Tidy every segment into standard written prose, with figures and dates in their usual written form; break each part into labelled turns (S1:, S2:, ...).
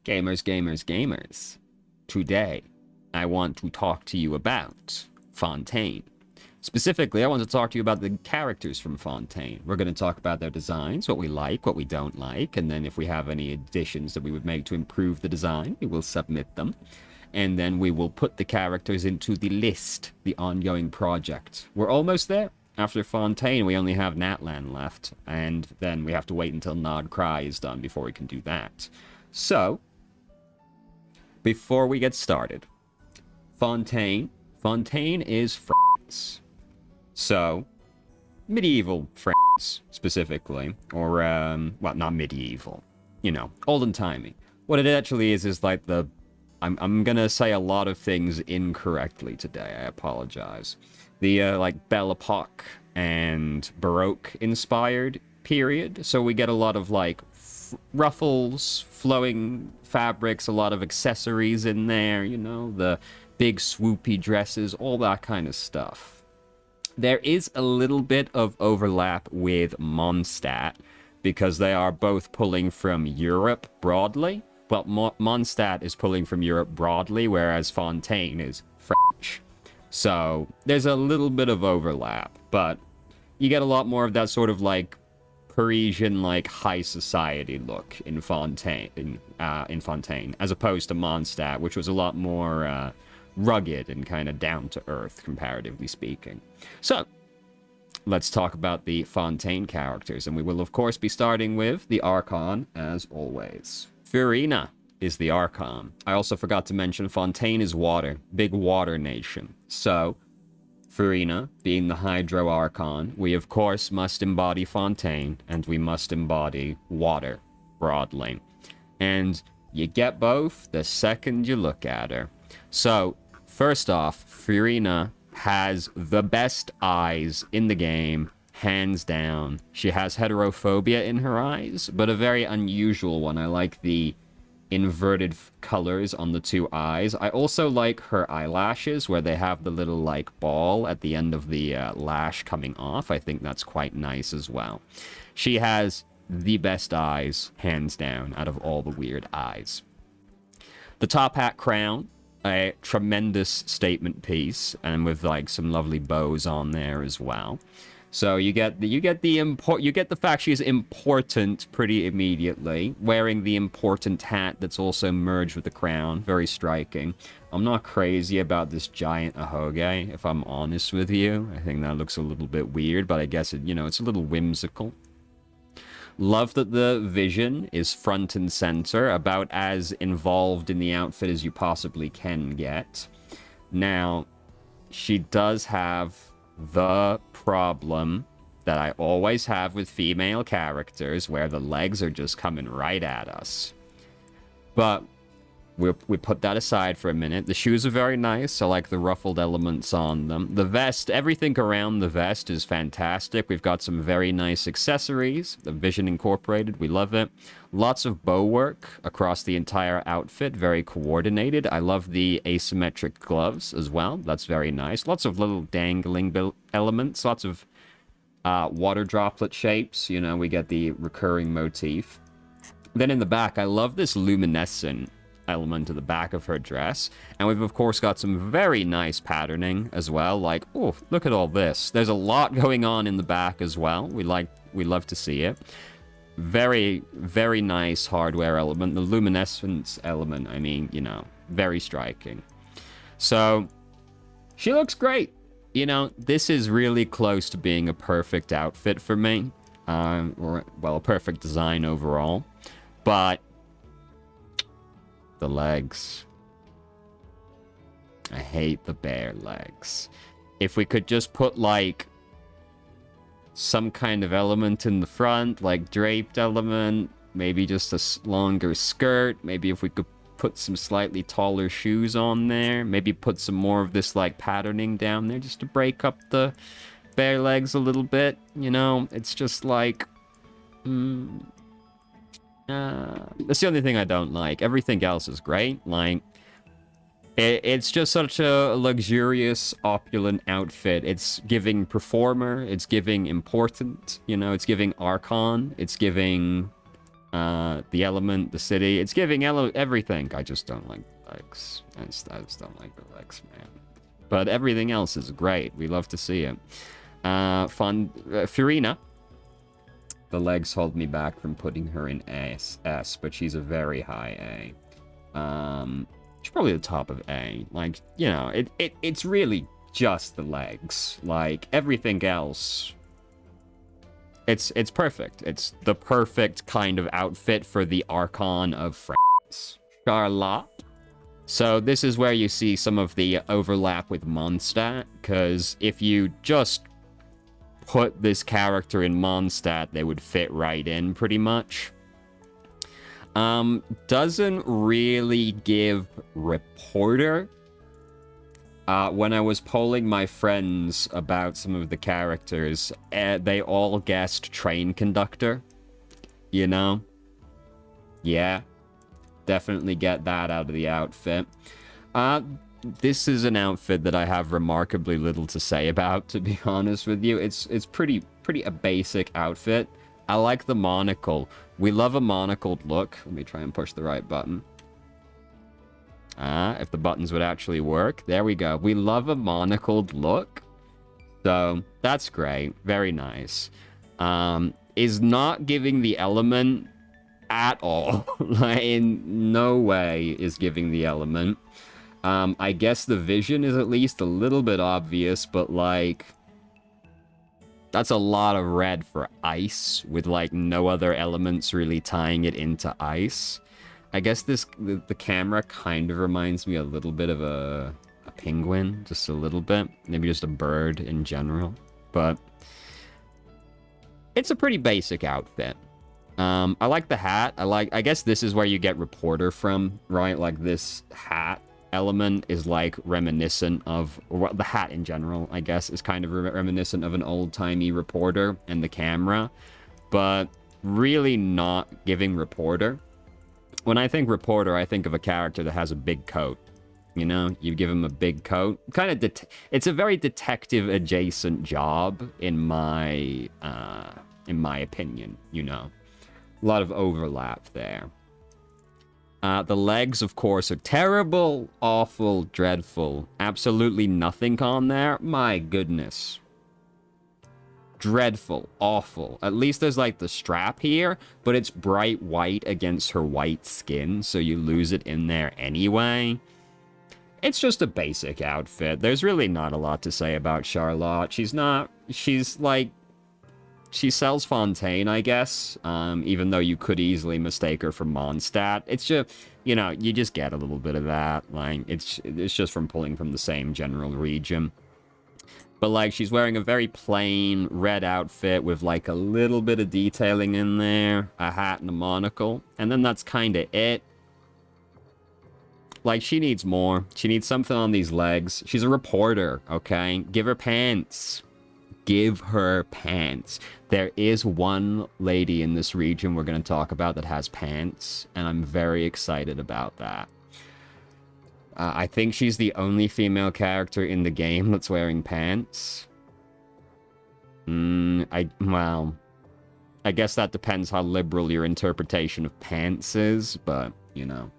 S1: Gamers, gamers, gamers. Today, I want to talk to you about Fontaine. Specifically, I want to talk to you about the characters from Fontaine. We're going to talk about their designs, what we like, what we don't like, and then if we have any additions that we would make to improve the design, we will submit them. And then we will put the characters into the list, the ongoing project. We're almost there. After Fontaine, we only have Natlan left, and then we have to wait until Nod Cry is done before we can do that. So, before we get started, Fontaine is France. So, medieval France, specifically. Or, well, not medieval. You know, olden-timey. What it actually is like the... I'm gonna say a lot of things incorrectly today, I apologize. The, like, Belle Epoque and Baroque-inspired period. So we get a lot of, like, ruffles, flowing fabrics, a lot of accessories in there, you know, the big swoopy dresses, all that kind of stuff. There is a little bit of overlap with Mondstadt, because they are both pulling from Europe broadly. Well, Mondstadt is pulling from Europe broadly, whereas Fontaine is French. So there's a little bit of overlap, but you get a lot more of that sort of, like, Parisian, like, high society look in Fontaine, as opposed to Mondstadt, which was a lot more rugged and kind of down to earth, comparatively speaking. So, let's talk about the Fontaine characters, and we will, of course, be starting with the Archon, as always. Furina is the Archon. I also forgot to mention Fontaine is water, big water nation. So, Furina, being the Hydro Archon, we of course must embody Fontaine, and we must embody water, broadly. And you get both the second you look at her. So, first off, Furina has the best eyes in the game, hands down. She has heterophobia in her eyes, but a very unusual one. I like the inverted colors on the two eyes. I also like her eyelashes, where they have the little, like, ball at the end of the lash coming off. I think that's quite nice as well. She has the best eyes, hands down, out of all the weird eyes. The top hat crown, a tremendous statement piece, and with, like, some lovely bows on there as well. So you get the fact she's important pretty immediately, wearing the important hat that's also merged with the crown, very striking. I'm not crazy about this giant ahoge, if I'm honest with you. I think that looks a little bit weird, but I guess it's a little whimsical. Love that the vision is front and center, about as involved in the outfit as you possibly can get. Now, she does have the problem that I always have with female characters, where the legs are just coming right at us. But we put that aside for a minute. The shoes are very nice. I like the ruffled elements on them. The vest, everything around the vest is fantastic. We've got some very nice accessories. The Vision incorporated, we love it. Lots of bow work across the entire outfit, very coordinated. I love the asymmetric gloves as well. That's very nice. Lots of little dangling elements. Lots of water droplet shapes. You know, we get the recurring motif. Then in the back, I love this luminescent element to the back of her dress, and we've of course got some very nice patterning as well. Like, oh, look at all this. There's a lot going on in the back as well. We love to see it. Very, very nice hardware element. The luminescence element, I mean, you know, very striking. So she looks great. You know, this is really close to being a perfect outfit for me, or, well, a perfect design overall. But the legs, I hate the bare legs. If we could just put, like, some kind of element in the front, like draped element, maybe just a longer skirt, maybe if we could put some slightly taller shoes on there, maybe put some more of this, like, patterning down there just to break up the bare legs a little bit, you know? It's just like, that's the only thing I don't like. Everything else is great. Like, it's just such a luxurious, opulent outfit. It's giving performer. It's giving important. You know, it's giving Archon. It's giving The element, the city. It's giving everything. I just don't like the legs. I just don't like the legs, man. But everything else is great. We love to see it. Furina. The legs hold me back from putting her in S, but she's a very high A. She's probably the top of A. Like, you know, it's really just the legs. Like, everything else, it's perfect. It's the perfect kind of outfit for the Archon of France. Charlotte. So this is where you see some of the overlap with Mondstadt, because if you just put this character in Mondstadt, they would fit right in, pretty much. Doesn't really give reporter. When I was polling my friends about some of the characters, they all guessed train conductor. You know? Yeah. Definitely get that out of the outfit. This is an outfit that I have remarkably little to say about, to be honest with you. It's pretty a basic outfit. I like the monocle. We love a monocled look. Let me try and push the right button. If the buttons would actually work. There we go. We love a monocled look. So, that's great. Very nice. Is not giving the element at all. In no way is giving the element. I guess the vision is at least a little bit obvious, but, like, that's a lot of red for ice, with, like, no other elements really tying it into ice. I guess the camera kind of reminds me a little bit of a penguin, just a little bit. Maybe just a bird in general. But it's a pretty basic outfit. I like the hat. I guess this is where you get reporter from, right? Like, this hat element is like reminiscent of, or the hat in general, I guess, is kind of reminiscent of an old-timey reporter and the camera, but really not giving reporter. When I think reporter, I think of a character that has a big coat. You know, you give him a big coat. Kind of, it's a very detective-adjacent job, in my opinion. You know, a lot of overlap there. The legs, of course, are terrible, awful, dreadful. Absolutely nothing on there. My goodness. Dreadful, awful. At least there's, like, the strap here, but it's bright white against her white skin, so you lose it in there anyway. It's just a basic outfit. There's really not a lot to say about Charlotte. She's like, she sells Fontaine, I guess, even though you could easily mistake her for Mondstadt. It's just, you know, you just get a little bit of that. Like, it's just from pulling from the same general region. But, like, she's wearing a very plain red outfit with, like, a little bit of detailing in there, a hat and a monocle, and then that's kind of it. Like, she needs more. She needs something on these legs. She's a reporter, okay? Give her pants. Give her pants. There is one lady in this region we're going to talk about that has pants, and I'm very excited about that. I think she's the only female character in the game that's wearing pants. Well, I guess that depends how liberal your interpretation of pants is, but, you know.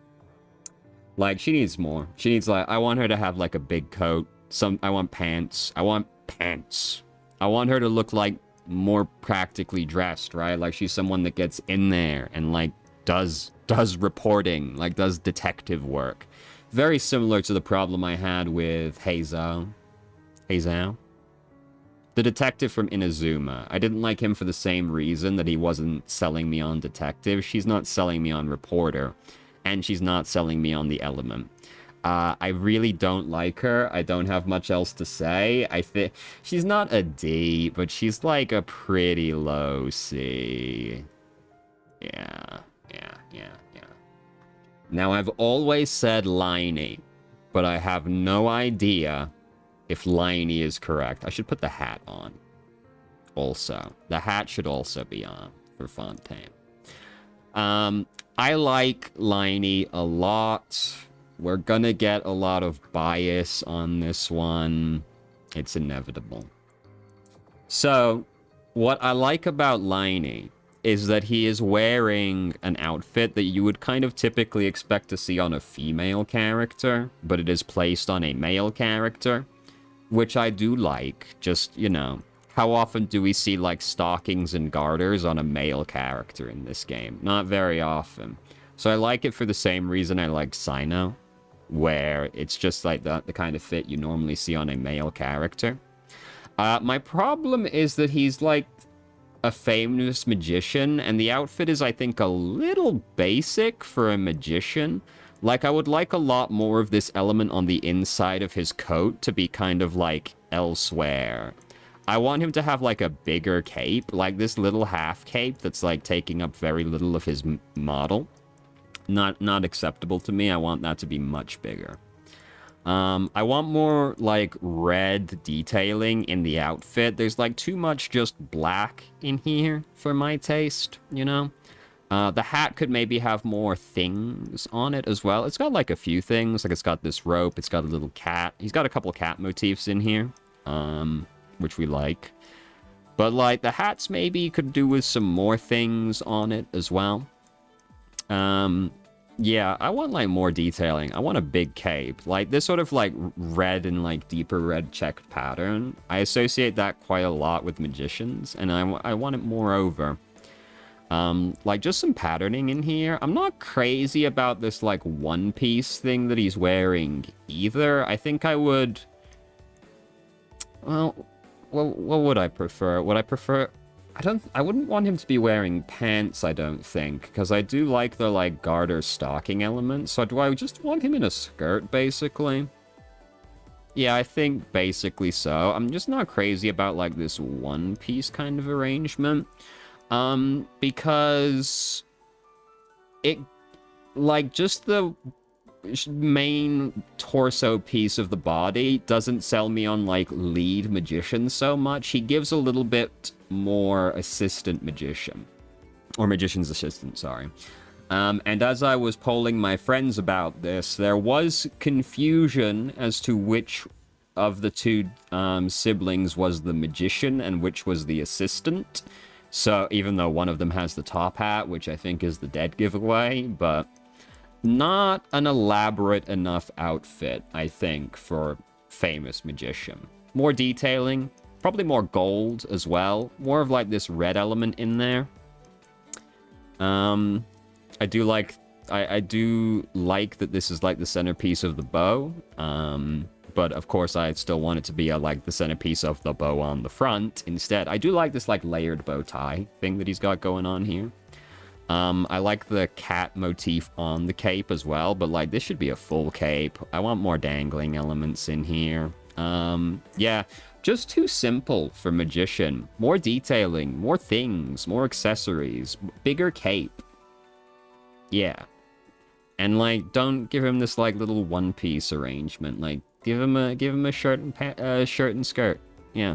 S1: Like, she needs more. She needs, like, I want her to have, like, a big coat. I want pants. I want pants. I want her to look, like, more practically dressed, right? Like, she's someone that gets in there and, like, does reporting, like, does detective work. Very similar to the problem I had with Heizou. The detective from Inazuma. I didn't like him for the same reason that he wasn't selling me on detective. She's not selling me on reporter. And she's not selling me on the element. I really don't like her. I don't have much else to say. I think she's not a D, but she's like a pretty low C. Yeah. Now, I've always said Liney, but I have no idea if Liney is correct. I should put the hat on. Also, the hat should also be on for Fontaine. I like Liney a lot. We're gonna get a lot of bias on this one. It's inevitable. So, what I like about Liney is that he is wearing an outfit that you would kind of typically expect to see on a female character, but it is placed on a male character, which I do like. Just, you know, how often do we see, like, stockings and garters on a male character in this game? Not very often. So I like it for the same reason I like Sino, where it's just like the kind of fit you normally see on a male character. My problem is that he's, like, a famous magician, and the outfit is, I think, a little basic for a magician. Like, I would like a lot more of this element on the inside of his coat to be kind of, like, elsewhere. I want him to have, like, a bigger cape, like this little half cape that's, like, taking up very little of his model. Not acceptable to me. I want that to be much bigger. I want more, like, red detailing in the outfit. There's, like, too much just black in here for my taste, you know? The hat could maybe have more things on it as well. It's got, like, a few things. Like, it's got this rope. It's got a little cat. He's got a couple cat motifs in here, which we like. But, like, the hats maybe could do with some more things on it as well. Yeah, I want, like, more detailing. I want a big cape. Like, this sort of, like, red and, like, deeper red checked pattern. I associate that quite a lot with magicians, and I want it more over. Like, just some patterning in here. I'm not crazy about this, like, one-piece thing that he's wearing either. I think I would... Well, what would I prefer? Would I prefer... I wouldn't want him to be wearing pants, I don't think, because I do like the, like, garter stocking element. So do I just want him in a skirt, basically? Yeah, I think basically so. I'm just not crazy about, like, this one-piece kind of arrangement. Because it, like, just the main torso piece of the body doesn't sell me on, like, lead magician so much. He gives a little bit more assistant magician, or magician's assistant, sorry. And as I was polling my friends about this, there was confusion as to which of the two siblings was the magician and which was the assistant. So even though one of them has the top hat, which I think is the dead giveaway, but not an elaborate enough outfit, I think, for famous magician. More detailing, probably more gold as well. More of, like, this red element in there. I do like that this is, like, the centerpiece of the bow. But of course I still want it to be like the centerpiece of the bow on the front instead. I do like this, like, layered bow tie thing that he's got going on here. I like the cat motif on the cape as well, but, like, this should be a full cape. I want more dangling elements in here. Yeah, just too simple for magician. More detailing, more things, more accessories, bigger cape. Yeah. And, like, don't give him this, like, little one-piece arrangement. Like, give him a shirt and skirt. Yeah.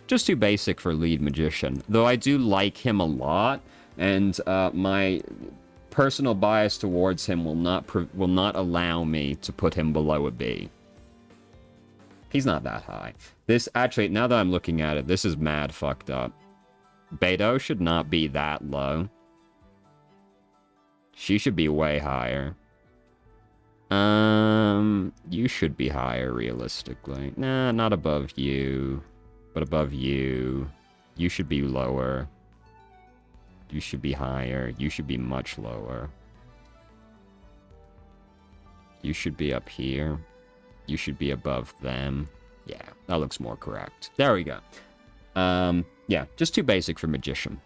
S1: Just too basic for lead magician. Though I do like him a lot, and my personal bias towards him will not allow me to put him below a B. He's not that high. This, actually, now that I'm looking at it, this is mad fucked up. Beidou should not be that low. She should be way higher. You should be higher, realistically. Nah, not above you. But above you. You should be lower. You should be higher. You should be much lower. You should be up here. You should be above them. Yeah, that looks more correct. There we go. Yeah, just too basic for magician.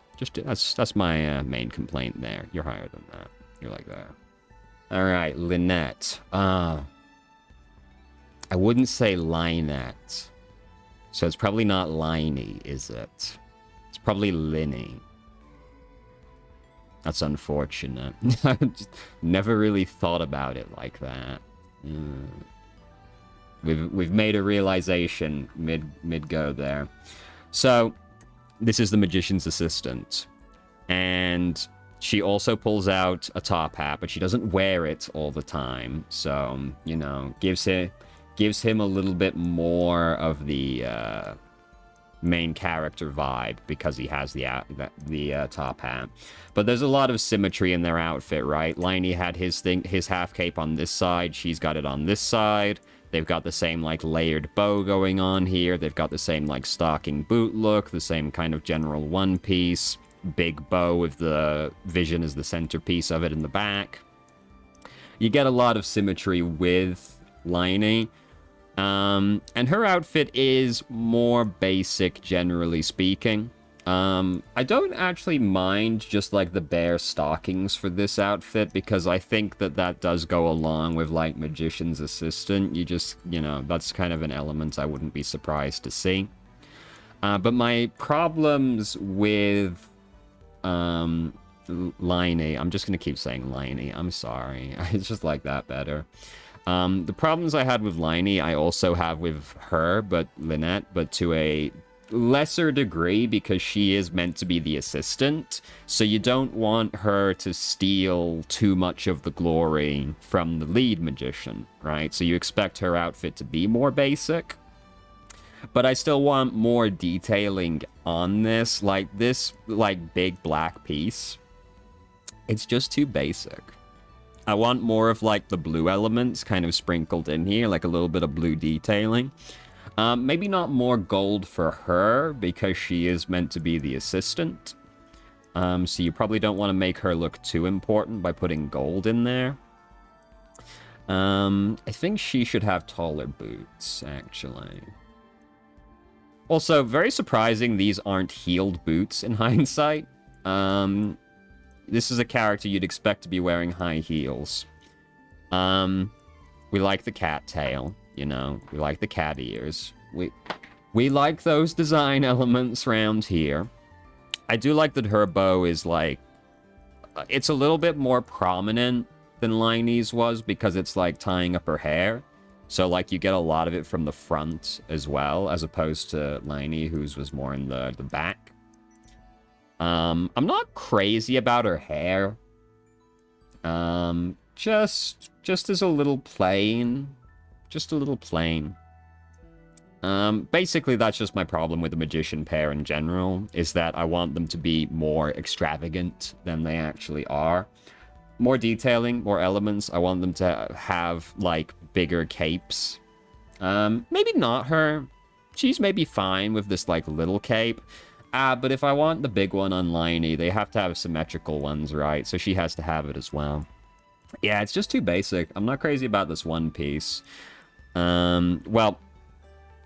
S1: That's my main complaint there. You're higher than that. You're like that. Alright, Lynette. I wouldn't say Lynette. So it's probably not Liney, is it? It's probably Linny. That's unfortunate. I just never really thought about it like that. We've made a realization mid-go there. So, this is the magician's assistant. And she also pulls out a top hat, but she doesn't wear it all the time. So, you know, gives him a little bit more of the main character vibe because he has the top hat. But there's a lot of symmetry in their outfit, right? Liney had his half cape on this side. She's got it on this side. They've got the same, like, layered bow going on here. They've got the same, like, stocking boot look, the same kind of general one piece. Big bow with the vision as the centerpiece of it in the back. You get a lot of symmetry with Liney. And her outfit is more basic, generally speaking. I don't actually mind just, like, the bare stockings for this outfit, because I think that does go along with, like, Magician's Assistant. You just, you know, that's kind of an element I wouldn't be surprised to see. But my problems with Liney, I'm just going to keep saying Liney, I'm sorry. I just like that better. The problems I had with Liney, I also have with her, Lynette, but to a lesser degree, because she is meant to be the assistant. So you don't want her to steal too much of the glory from the lead magician, right? So you expect her outfit to be more basic. But I still want more detailing on this. Like, this, like, big black piece, it's just too basic. I want more of, like, the blue elements kind of sprinkled in here, like a little bit of blue detailing. Maybe not more gold for her, because she is meant to be the assistant. So you probably don't want to make her look too important by putting gold in there. I think she should have taller boots, actually. Also, very surprising these aren't heeled boots in hindsight. This is a character you'd expect to be wearing high heels. We like the cat tail, you know. We like the cat ears. We like those design elements around here. I do like that her bow is, like... it's a little bit more prominent than Liney's was, because it's, like, tying up her hair. So, like, you get a lot of it from the front as well, as opposed to Liney, whose was more in the back. I'm not crazy about her hair. Just as a little plain. Just a little plain. Basically, that's just my problem with the Magician pair in general, is that I want them to be more extravagant than they actually are. More detailing, more elements. I want them to have, like, bigger capes. Maybe not her. She's maybe fine with this, like, little cape. But if I want the big one on Liney, they have to have symmetrical ones, right? So she has to have it as well. Yeah, it's just too basic. I'm not crazy about this one piece. Well,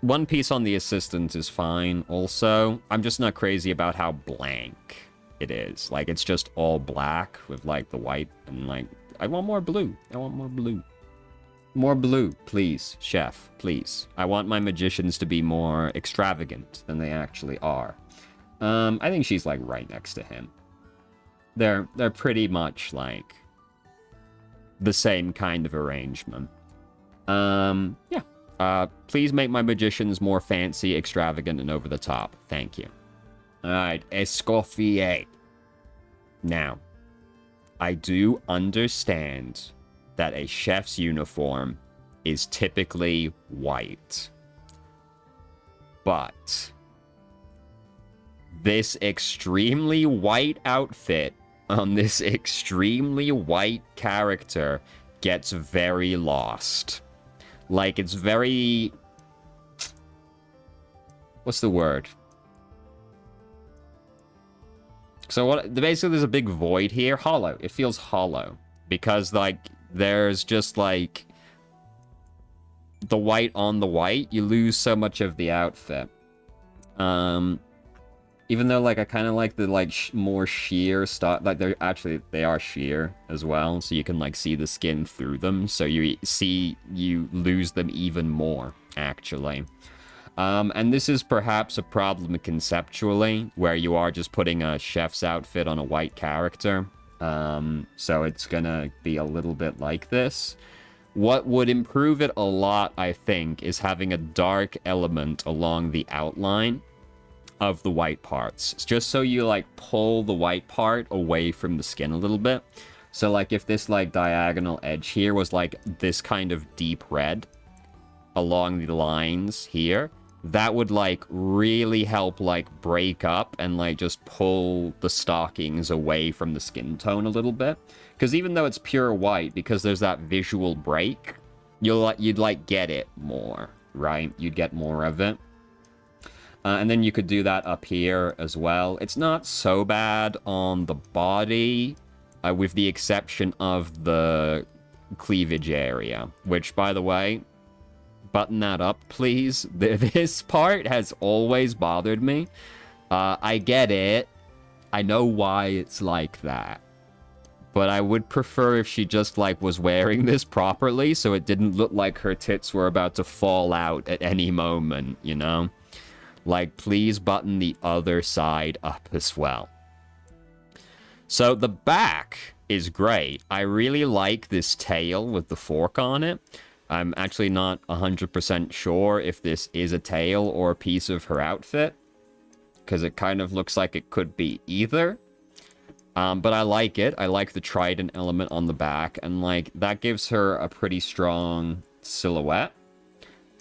S1: one piece on the assistant is fine also. I'm just not crazy about how blank it is. Like, it's just all black with, like, the white and, like... I want more blue. I want more blue. More blue, please, chef, please. I want my magicians to be more extravagant than they actually are. I think she's, like, right next to him. They're pretty much, like, the same kind of arrangement. Yeah. Please make my magicians more fancy, extravagant, and over the top. Thank you. Alright, Escoffier. Now, I do understand that a chef's uniform is typically white. But this extremely white outfit on this extremely white character gets very lost. Like, it's very... what's the word? So basically there's a big void here. Hollow. It feels hollow. Because, like, there's just, like... the white on the white. You lose so much of the outfit. Even though, like, I kind of like the, like, more sheer stuff. Like, they are sheer as well. So you can, like, see the skin through them. So you lose them even more, actually. And this is perhaps a problem conceptually, where you are just putting a chef's outfit on a white character. So it's gonna be a little bit like this. What would improve it a lot, I think, is having a dark element along the outline of the white parts. Just so you, like, pull the white part away from the skin a little bit. So, like, if this, like, diagonal edge here was, like, this kind of deep red along the lines here, that would, like, really help, like, break up and, like, just pull the stockings away from the skin tone a little bit. Because even though it's pure white, because there's that visual break, you'd, like, get it more, right? You'd get more of it. And then you could do that up here as well. It's not so bad on the body, with the exception of the cleavage area, which, by the way, button that up, please. This part has always bothered me. I get it. I know why it's like that. But I would prefer if she just, like, was wearing this properly so it didn't look like her tits were about to fall out at any moment, you know? Like, please button the other side up as well. So the back is great. I really like this tail with the fork on it. I'm actually not 100% sure if this is a tail or a piece of her outfit, because it kind of looks like it could be either. But I like it. I like the trident element on the back, and, like, that gives her a pretty strong silhouette.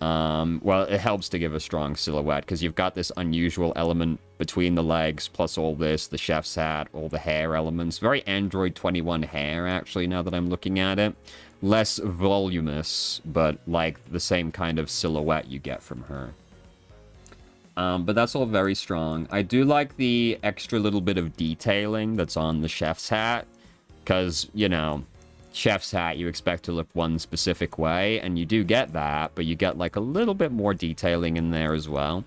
S1: Well, it helps to give a strong silhouette, because you've got this unusual element between the legs, plus all this, the chef's hat, all the hair elements. Very Android 21 hair, actually, now that I'm looking at it. Less voluminous, but, like, the same kind of silhouette you get from her. But that's all very strong. I do like the extra little bit of detailing that's on the chef's hat, because, you know, chef's hat you expect to look one specific way, and you do get that, but you get, like, a little bit more detailing in there as well.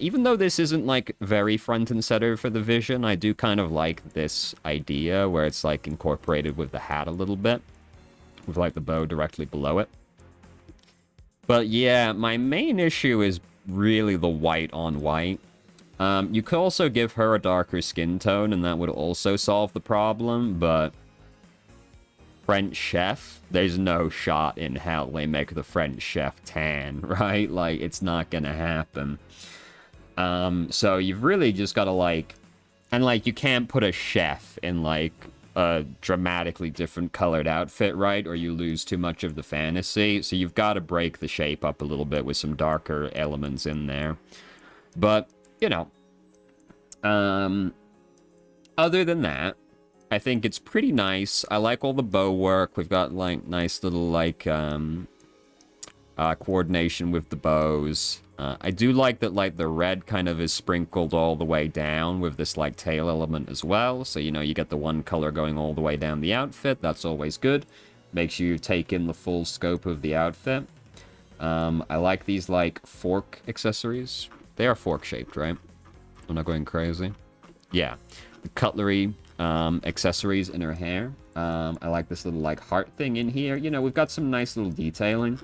S1: Even though this isn't, like, very front and center for the vision, I do kind of like this idea where it's, like, incorporated with the hat a little bit, with, like, the bow directly below it. But yeah, my main issue is really the white on white. You could also give her a darker skin tone, and that would also solve the problem, but French chef, there's no shot in hell they make the French chef tan, right? Like, it's not gonna happen. So you've really just gotta, like... And, like, you can't put a chef in, like, a dramatically different colored outfit, right? Or you lose too much of the fantasy. So you've got to break the shape up a little bit with some darker elements in there. But, you know, other than that, I think it's pretty nice. I like all the bow work. We've got, like, nice little, like, coordination with the bows. I do like that, like, the red kind of is sprinkled all the way down with this, like, tail element as well. So, you know, you get the one color going all the way down the outfit. That's always good. Makes you take in the full scope of the outfit. I like these, like, fork accessories. They are fork-shaped, right? I'm not going crazy. Yeah. The cutlery accessories in her hair. I like this little, like, heart thing in here. You know, we've got some nice little detailing.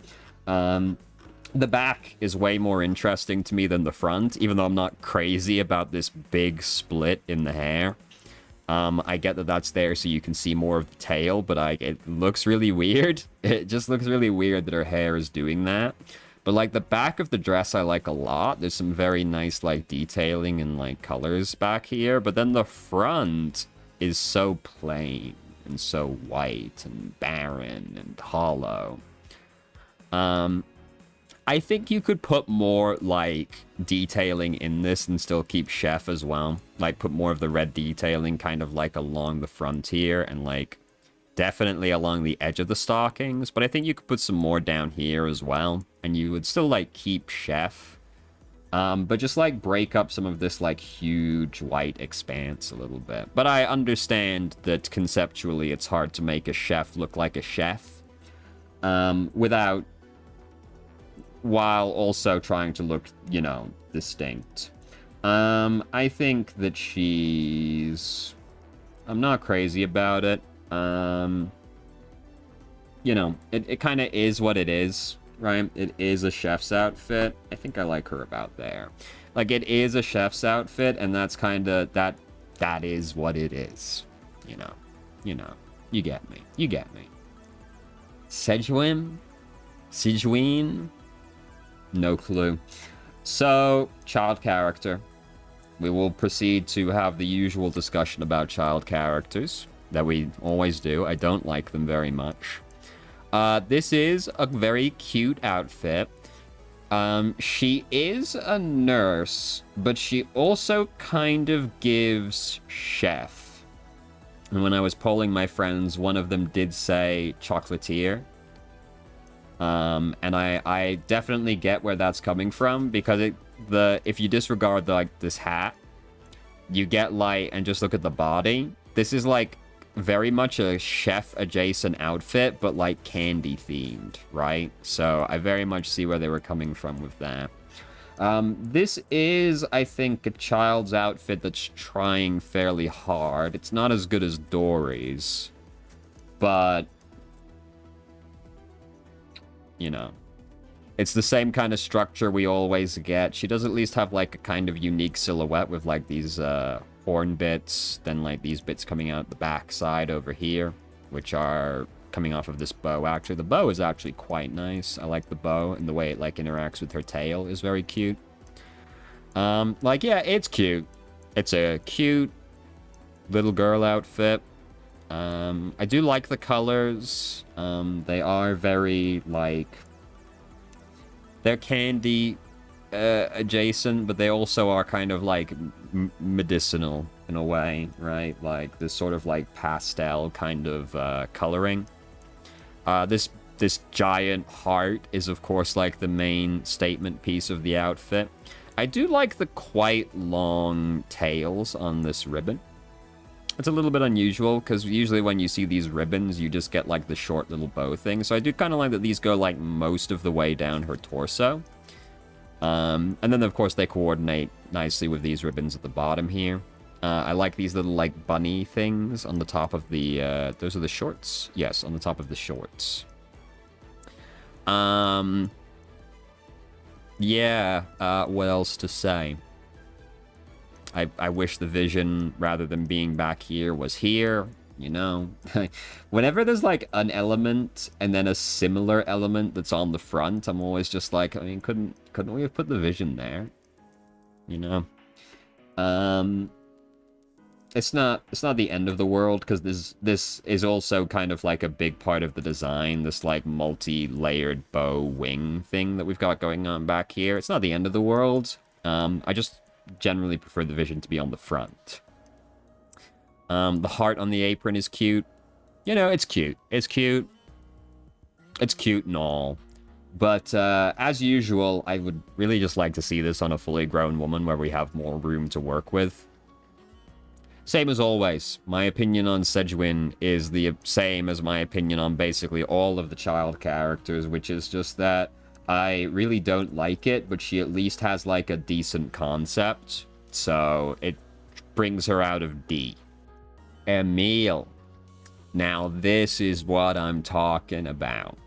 S1: The back is way more interesting to me than the front, even though I'm not crazy about this big split in the hair. I get that that's there so you can see more of the tail, but it looks really weird. It just looks really weird that her hair is doing that. But, like, the back of the dress I like a lot. There's some very nice, like, detailing and, like, colors back here. But then the front is so plain and so white and barren and hollow. I think you could put more, like, detailing in this and still keep chef as well. Like, put more of the red detailing kind of, like, along the front here and, like, definitely along the edge of the stockings. But I think you could put some more down here as well. And you would still, like, keep chef. But just, like, break up some of this, like, huge white expanse a little bit. But I understand that conceptually it's hard to make a chef look like a chef. While also trying to look, you know, distinct. I think that she's... I'm not crazy about it. You know, it kind of is what it is, right? It is a chef's outfit. I think I like her about there. Like, it is a chef's outfit, and that's kind of... That is what it is. You know. You get me. You get me. Sejuin? No clue. So, child character. We will proceed to have the usual discussion about child characters that we always do. I don't like them very much. This is a very cute outfit. She is a nurse, but she also kind of gives chef. And when I was polling my friends, one of them did say chocolatier. And I definitely get where that's coming from, because if you disregard this hat, you get light and just look at the body. This is like very much a chef adjacent outfit, but like candy themed, right? So I very much see where they were coming from with that. This is, I think, a child's outfit that's trying fairly hard. It's not as good as Dory's, but you know, it's the same kind of structure we always get. She does at least have like a kind of unique silhouette with like these horn bits, then like these bits coming out the back side over here, which are coming off of this bow. Actually, the bow is actually quite nice. I like the bow, and the way it like interacts with her tail is very cute. Like, yeah, it's cute. It's a cute little girl outfit. I do like the colors. They are very, like, they're candy adjacent, but they also are kind of, like, medicinal in a way, right? Like, this sort of, like, pastel kind of coloring. This giant heart is, of course, like, the main statement piece of the outfit. I do like the quite long tails on this ribbon. It's a little bit unusual, because usually when you see these ribbons, you just get, like, the short little bow thing. So I do kind of like that these go, like, most of the way down her torso. And then, of course, they coordinate nicely with these ribbons at the bottom here. I like these little, like, bunny things on the top of the... those are the shorts? Yes, on the top of the shorts. Yeah, what else to say? I wish the vision, rather than being back here, was here, you know? Whenever there's, like, an element and then a similar element that's on the front, I'm always just like, I mean, couldn't we have put the vision there? You know? It's not the end of the world, because this is also kind of like a big part of the design, this like multi-layered bow wing thing that we've got going on back here. It's not the end of the world. I just generally prefer the vision to be on the front. The heart on the apron is cute. You know, it's cute. It's cute. It's cute and all. But as usual, I would really just like to see this on a fully grown woman where we have more room to work with. Same as always, my opinion on Sedgwin is the same as my opinion on basically all of the child characters, which is just that I really don't like it, but she at least has like a decent concept, so it brings her out of D. Emile. Now this is what I'm talking about.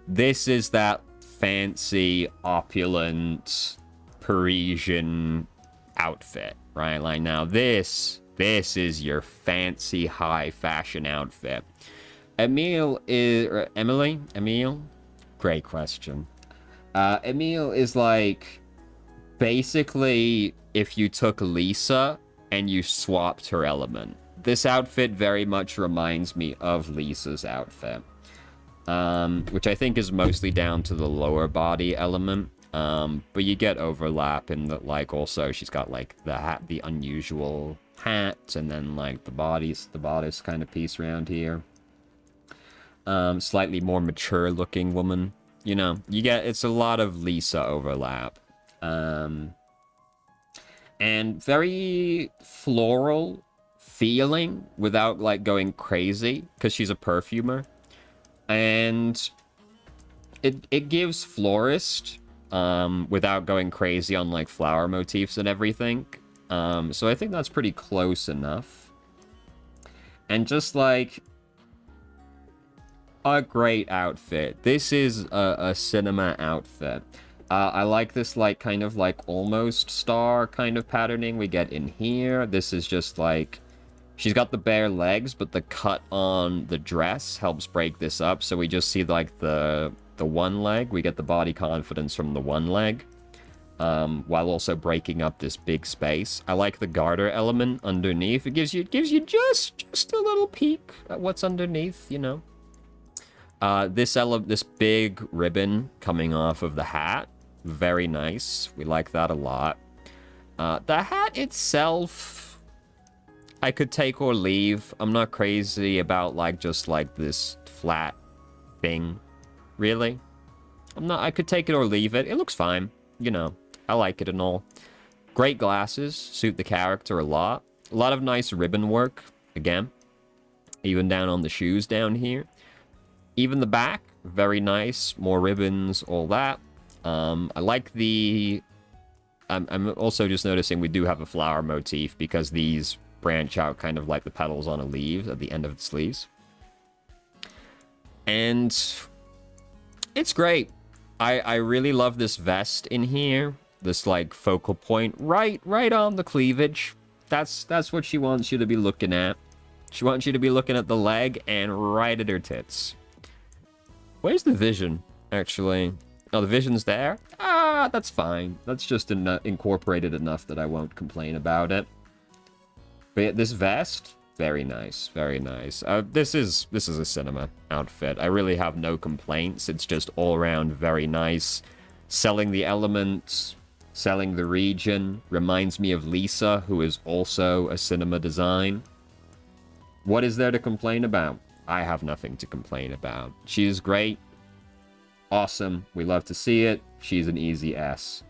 S1: This is that fancy, opulent, Parisian outfit. Right, like now this is your fancy high fashion outfit. Emile, great question. Emile is like basically if you took Lisa and you swapped her element. This outfit very much reminds me of Lisa's outfit, which I think is mostly down to the lower body element. But you get overlap in that, like, also she's got like the hat, the unusual hat, and then like the bodice kind of piece around here. Slightly more mature looking woman. You know, it's a lot of Lisa overlap. And very floral feeling without like going crazy, because she's a perfumer. And it gives florist, without going crazy on like flower motifs and everything. So I think that's pretty close enough. And just like a great outfit. This is a cinema outfit. I like this like kind of like almost star kind of patterning we get in here. This is just like, she's got the bare legs, but the cut on the dress helps break this up. So we just see like the one leg. We get the body confidence from the one leg, while also breaking up this big space. I like the garter element underneath. It gives you just a little peek at what's underneath, you know. This big ribbon coming off of the hat Very nice. We like that a lot. The hat itself, I could take or leave. I'm not crazy about, like, just, like, this flat thing, really. I could take it or leave it. It looks fine. You know, I like it and all. Great glasses. Suit the character a lot. A lot of nice ribbon work, again. Even down on the shoes down here. Even the back, very nice. More ribbons, all that. I like the... I'm also just noticing we do have a flower motif because these branch out kind of like the petals on a leaf at the end of the sleeves. And it's great. I really love this vest in here. This, like, focal point right on the cleavage. That's what she wants you to be looking at. She wants you to be looking at the leg and right at her tits. Where's the vision, actually? Oh, the vision's there? Ah, that's fine. That's just incorporated enough that I won't complain about it. But yeah, this vest, very nice, very nice. This is a cinema outfit. I really have no complaints. It's just all around very nice. Selling the elements, selling the region. Reminds me of Lisa, who is also a cinema design. What is there to complain about? I have nothing to complain about. She is great. Awesome. We love to see it. She's an easy S.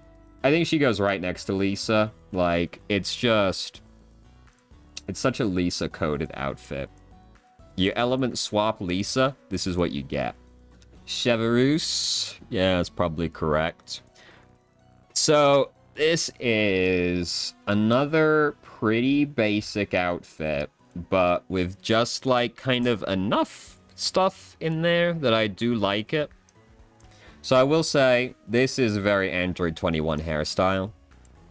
S1: I think she goes right next to Lisa. Like, it's such a Lisa-coded outfit. You element swap Lisa, this is what you get. Chevreuse. Yeah, that's probably correct. So, this is another pretty basic outfit, but with just, like, kind of enough stuff in there that I do like it. So I will say, this is a very Android 21 hairstyle.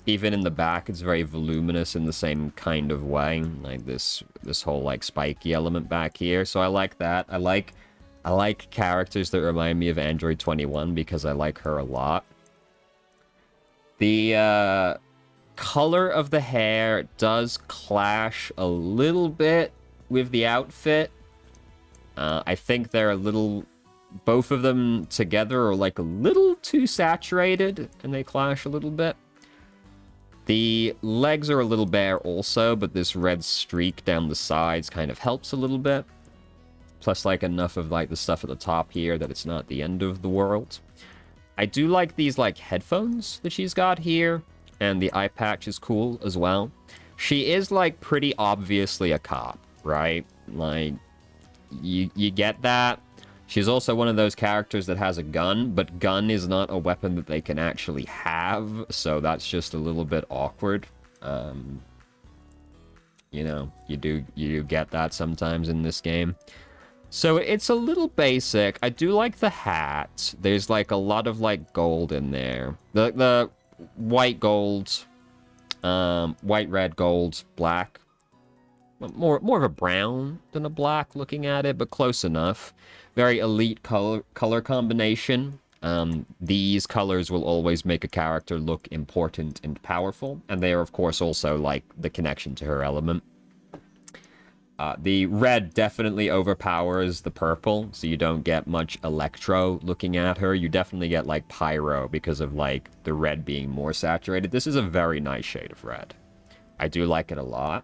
S1: Even in the back, it's very voluminous in the same kind of way. Like this whole, like, spiky element back here. So I like that. I like characters that remind me of Android 21 because I like her a lot. The color of the hair does clash a little bit with the outfit. I think they're a little... Both of them together are, like, a little too saturated, and they clash a little bit. The legs are a little bare also, but this red streak down the sides kind of helps a little bit. Plus, like, enough of, like, the stuff at the top here that it's not the end of the world. I do like these, like, headphones that she's got here, and the eye patch is cool as well. She is, like, pretty obviously a cop, right? Like, you get that. She's also one of those characters that has a gun, but gun is not a weapon that they can actually have, so that's just a little bit awkward. You know, you do get that sometimes in this game. So it's a little basic. I do like the hat. There's, like, a lot of, like, gold in there. The white gold, white, red, gold, black. More of a brown than a black looking at it, but close enough. Very elite color combination. These colors will always make a character look important and powerful, and they are, of course, also, like, the connection to her element. The red definitely overpowers the purple, so you don't get much electro looking at her. You definitely get, like, pyro because of, like, the red being more saturated. This is a very nice shade of red. I do like it a lot.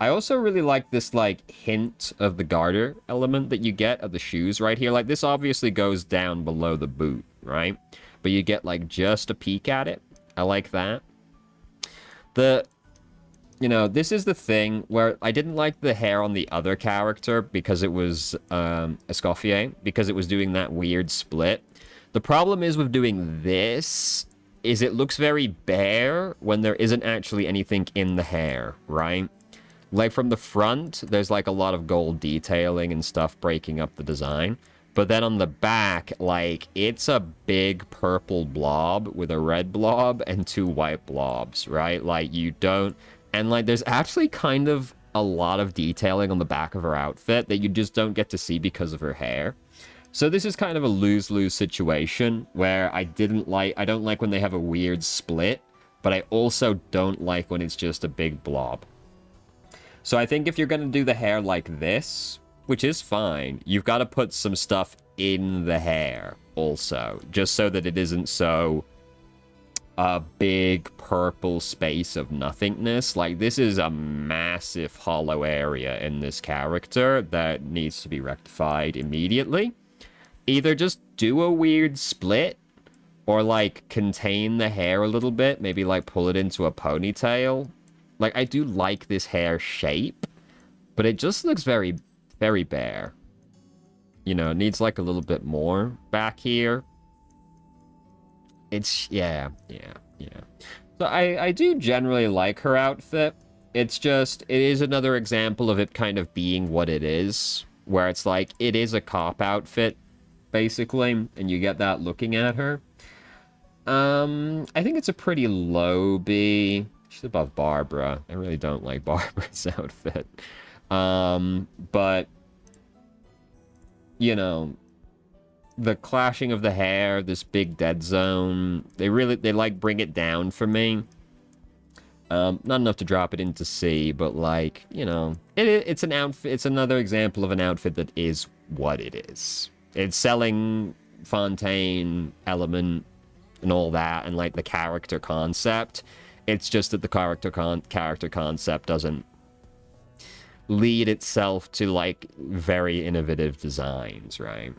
S1: I also really like this, like, hint of the garter element that you get of the shoes right here. Like, this obviously goes down below the boot, right? But you get, like, just a peek at it. I like that. You know, this is the thing where I didn't like the hair on the other character because it was Escoffier, because it was doing that weird split. The problem is with doing this is it looks very bare when there isn't actually anything in the hair, right? Like, from the front, there's, like, a lot of gold detailing and stuff breaking up the design. But then on the back, like, it's a big purple blob with a red blob and two white blobs, right? Like, you don't... And, like, there's actually kind of a lot of detailing on the back of her outfit that you just don't get to see because of her hair. So this is kind of a lose-lose situation where I don't like when they have a weird split, but I also don't like when it's just a big blob. So I think if you're going to do the hair like this, which is fine, you've got to put some stuff in the hair also, just so that it isn't so a big purple space of nothingness. Like, this is a massive hollow area in this character that needs to be rectified immediately. Either just do a weird split, or, like, contain the hair a little bit. Maybe, like, pull it into a ponytail. Like, I do like this hair shape, but it just looks very, very bare. You know, it needs, like, a little bit more back here. It's, yeah. So I do generally like her outfit. It's just, it is another example of it kind of being what it is, where it's like, it is a cop outfit, basically, and you get that looking at her. I think it's a pretty low B. She's above Barbara. I really don't like Barbara's outfit. But, you know, the clashing of the hair, this big dead zone, they like bring it down for me. Not enough to drop it into C, but like, you know, it's an outfit. It's another example of an outfit that is what it is. It's selling Fontaine element and all that, and like the character concept. It's just that the character concept doesn't lead itself to like very innovative designs, right?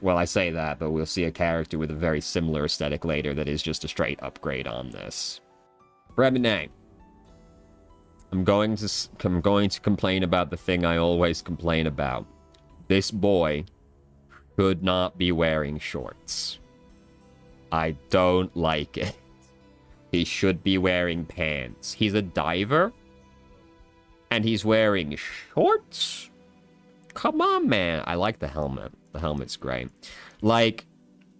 S1: Well, I say that, but we'll see a character with a very similar aesthetic later that is just a straight upgrade on this. Remine. I'm going to complain about the thing I always complain about. This boy should not be wearing shorts. I don't like it. He should be wearing pants. He's a diver, and he's wearing shorts? Come on, man. I like the helmet. The helmet's great. Like,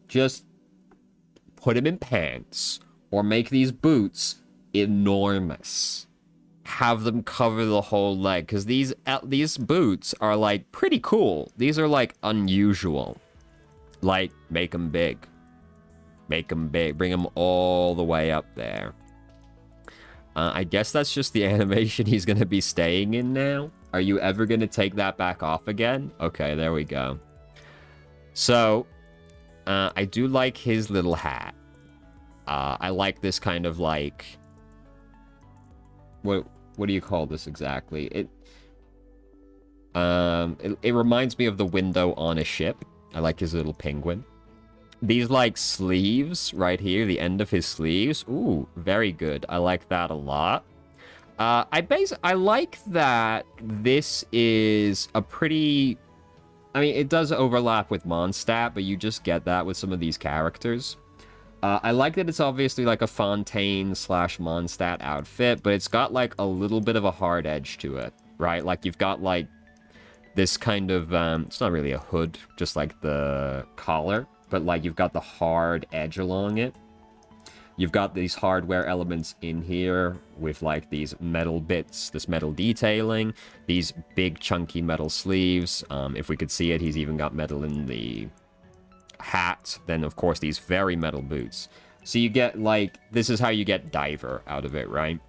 S1: just put him in pants, or make these boots enormous. Have them cover the whole leg, because these boots are, like, pretty cool. These are, like, unusual. Like, make them big. Make them big. Bring them all the way up there. I guess that's just the animation he's going to be staying in now. Are you ever going to take that back off again? Okay, there we go. So, I do like his little hat. I like this kind of like... What do you call this exactly? It reminds me of the window on a ship. I like his little penguin. These, like, sleeves right here, the end of his sleeves. Ooh, very good. I like that a lot. I like that this is a pretty... I mean, it does overlap with Mondstadt, but you just get that with some of these characters. I like that it's obviously, like, a Fontaine / Mondstadt outfit, but it's got, like, a little bit of a hard edge to it, right? Like, you've got, like, this kind of... it's not really a hood, just, like, the collar. But, like, you've got the hard edge along it. You've got these hardware elements in here with, like, these metal bits, this metal detailing, these big, chunky metal sleeves. If we could see it, he's even got metal in the hat. Then, of course, these very metal boots. So you get, like, this is how you get diver out of it, right?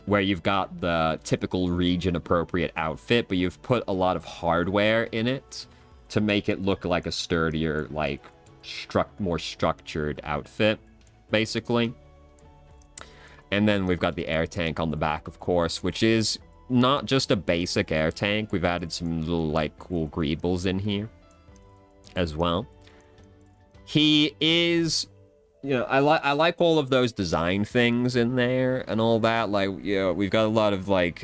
S1: Where you've got the typical region-appropriate outfit, but you've put a lot of hardware in it to make it look like a sturdier, like, more structured outfit, basically. And then we've got the air tank on the back, of course, which is not just a basic air tank. We've added some little, like, cool greebles in here as well. He is, you know, I like all of those design things in there and all that. Like, you know, we've got a lot of, like,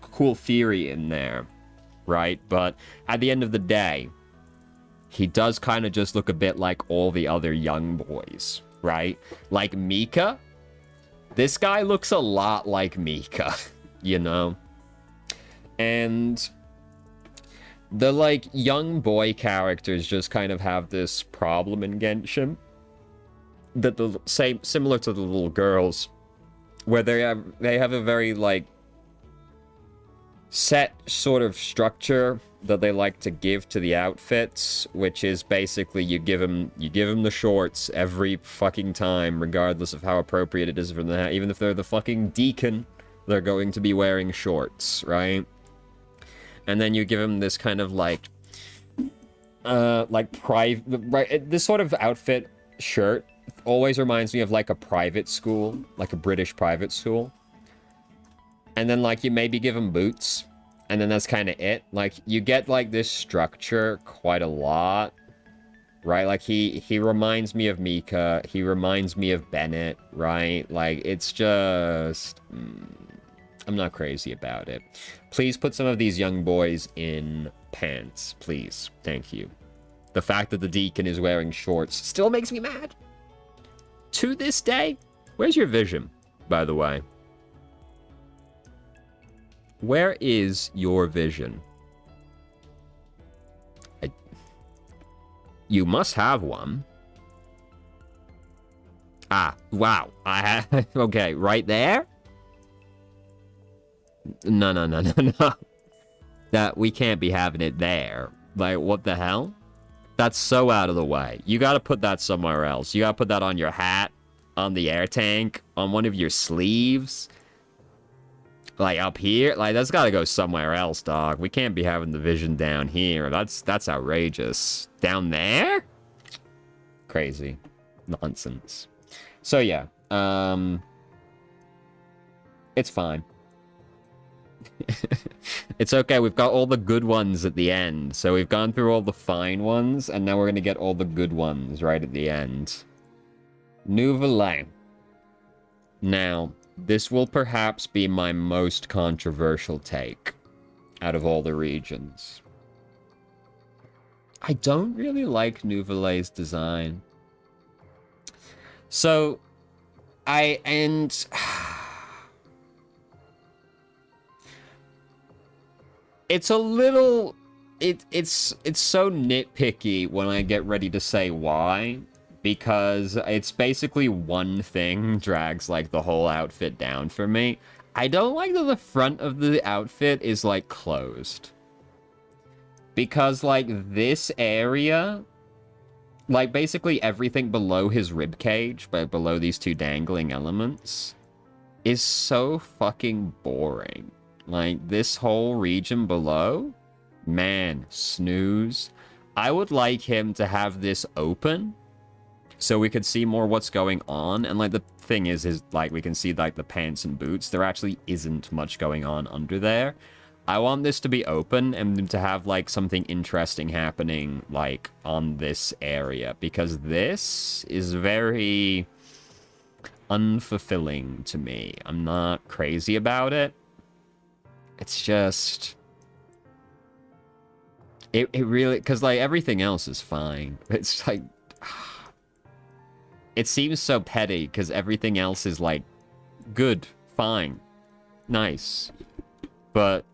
S1: cool theory in there, right? But at the end of the day, he does kind of just look a bit like all the other young boys, right? Like Mika. This guy looks a lot like Mika, you know? And the, like, young boy characters just kind of have this problem in Genshin. That similar to the little girls, where they have a very, like, set sort of structure that they like to give to the outfits, which is basically you give them the shorts every fucking time, regardless of how appropriate it is for them. Even if they're the fucking deacon, they're going to be wearing shorts, right? And then you give them this kind of like private, right? This sort of outfit shirt always reminds me of like a private school, like a British private school. And then like you maybe give him boots, and then that's kind of it. Like you get like this structure quite a lot, right? Like he reminds me of Mika, he reminds me of Bennett, right? Like it's just I'm not crazy about it. Please put some of these young boys in pants, please. Thank you. The fact that the Deacon is wearing shorts still makes me mad. To this day. Where's your vision, by the way? Where is your vision? You must have one. Ah, wow. I have... Okay, right there? No. That we can't be having it there. Like, what the hell? That's so out of the way. You gotta put that somewhere else. You gotta put that on your hat, on the air tank, on one of your sleeves. Like, up here? Like, that's gotta go somewhere else, dog. We can't be having the vision down here. That's outrageous. Down there? Crazy. Nonsense. So, yeah. It's fine. It's okay, we've got all the good ones at the end. So we've gone through all the fine ones, and now we're gonna get all the good ones right at the end. Nouvelle. Now, this will perhaps be my most controversial take out of all the regions. I don't really like Nouvelle's design. So, it's a little... It's so nitpicky when I get ready to say why, because it's basically one thing drags, like, the whole outfit down for me. I don't like that the front of the outfit is, like, closed. Because, like, this area... Like, basically everything below his ribcage, but below these two dangling elements, is so fucking boring. Like, this whole region below, man, snooze. I would like him to have this open, so we could see more what's going on. And, like, the thing is, like, we can see, like, the pants and boots. There actually isn't much going on under there. I want this to be open and to have, like, something interesting happening, like, on this area. Because this is very unfulfilling to me. I'm not crazy about it. It's just... It really... Because, like, everything else is fine. It's, like... It seems so petty, because everything else is, like, good, fine, nice. But...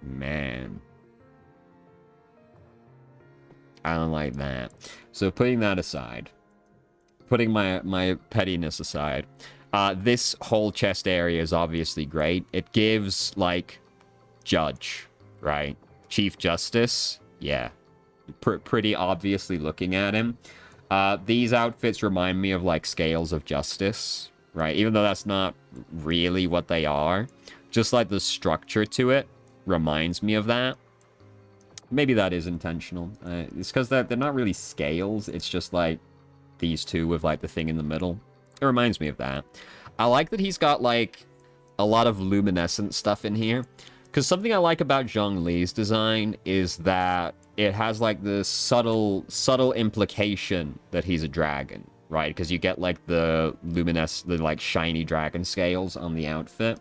S1: Man. I don't like that. So, putting that aside. Putting my pettiness aside. This whole chest area is obviously great. It gives, like, Judge, right? Chief Justice. Yeah. Pretty obviously looking at him. These outfits remind me of, like, Scales of Justice, right? Even though that's not really what they are. Just, like, the structure to it reminds me of that. Maybe that is intentional. It's because they're not really scales. It's just, like, these two with, like, the thing in the middle. It reminds me of that. I like that he's got, like, a lot of luminescent stuff in here. Because something I like about Zhongli's design is that it has, like, this subtle implication that he's a dragon, right? Because you get, like, the like, shiny dragon scales on the outfit.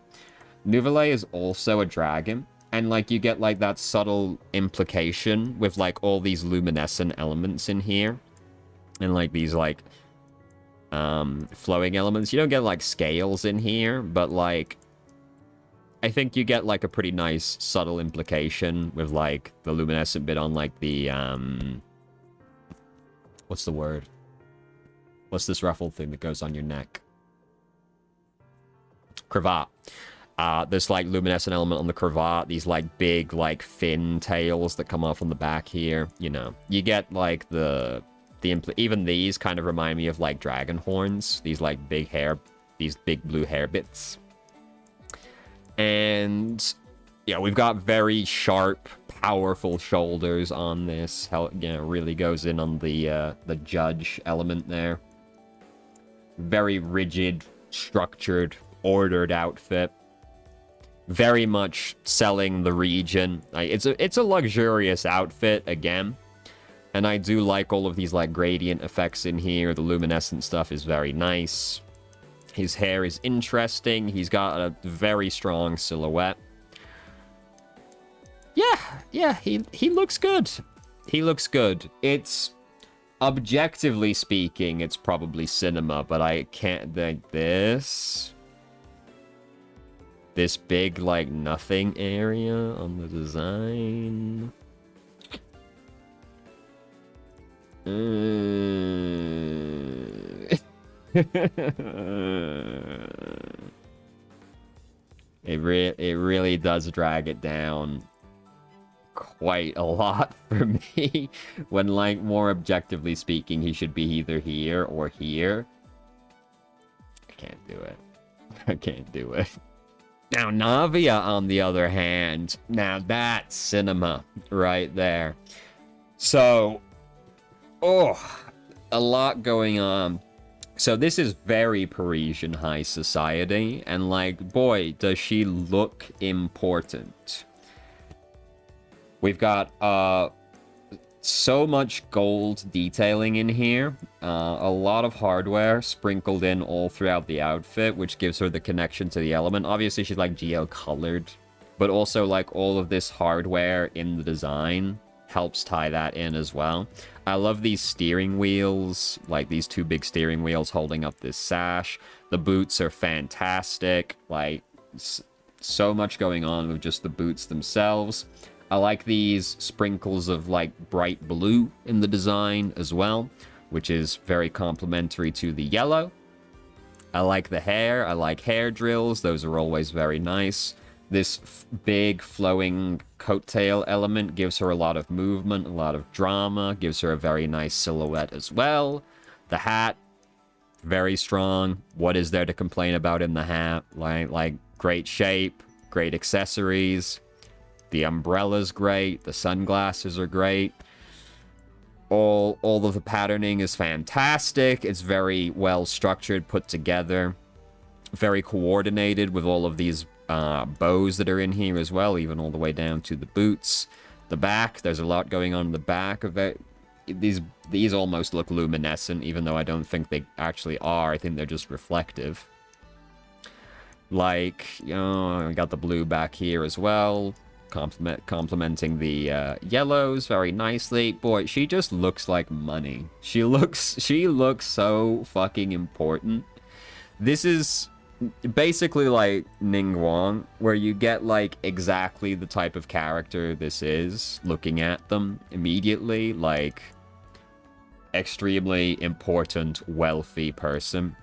S1: Nouvelle is also a dragon. And, like, you get, like, that subtle implication with, like, all these luminescent elements in here. And, like, these, like, flowing elements. You don't get, like, scales in here, but, like, I think you get, like, a pretty nice subtle implication with, like, the luminescent bit on, like, the, what's the word? What's this ruffled thing that goes on your neck? Cravat. There's, like, luminescent element on the cravat. These, like, big, like, fin tails that come off on the back here. You know, you get, like, even these kind of remind me of, like, dragon horns. These, like, these big blue hair bits. And, yeah, we've got very sharp, powerful shoulders on this. Hell, you know, really goes in on the judge element there. Very rigid, structured, ordered outfit. Very much selling the region. Like, it's a luxurious outfit, again. And I do like all of these, like, gradient effects in here. The luminescent stuff is very nice. His hair is interesting. He's got a very strong silhouette. Yeah, he looks good. He looks good. It's, objectively speaking, it's probably cinema, but I can't think this big, like, nothing area on the design. It really does drag it down quite a lot for me. When, like, more objectively speaking, he should be either here or here. I can't do it. I can't do it. Now, Navia, on the other hand, now that's cinema right there. So, a lot going on. So this is very Parisian high society, and, like, boy, does she look important. We've got so much gold detailing in here. A lot of hardware sprinkled in all throughout the outfit, which gives her the connection to the element. Obviously, she's, like, geo-colored, but also, like, all of this hardware in the design helps tie that in as well. I love these steering wheels, like these two big steering wheels holding up this sash. The boots are fantastic. Like, so much going on with just the boots themselves. I like these sprinkles of, like, bright blue in the design as well, which is very complementary to the yellow. I like the hair. I like hair drills. Those are always very nice. This big flowing coattail element gives her a lot of movement, a lot of drama, gives her a very nice silhouette as well. The hat, very strong. What is there to complain about in the hat? Like great shape, great accessories. The umbrella's great. The sunglasses are great. All of the patterning is fantastic. It's very well structured, put together. Very coordinated with all of these bows that are in here as well, even all the way down to the boots. The back, there's a lot going on in the back of it. These almost look luminescent, even though I don't think they actually are. I think they're just reflective. Like, you know, I got the blue back here as well, complementing the yellows very nicely. Boy, she just looks like money. She looks so fucking important. This is basically like Ningguang, where you get, like, exactly the type of character this is, looking at them immediately. Like, extremely important, wealthy person.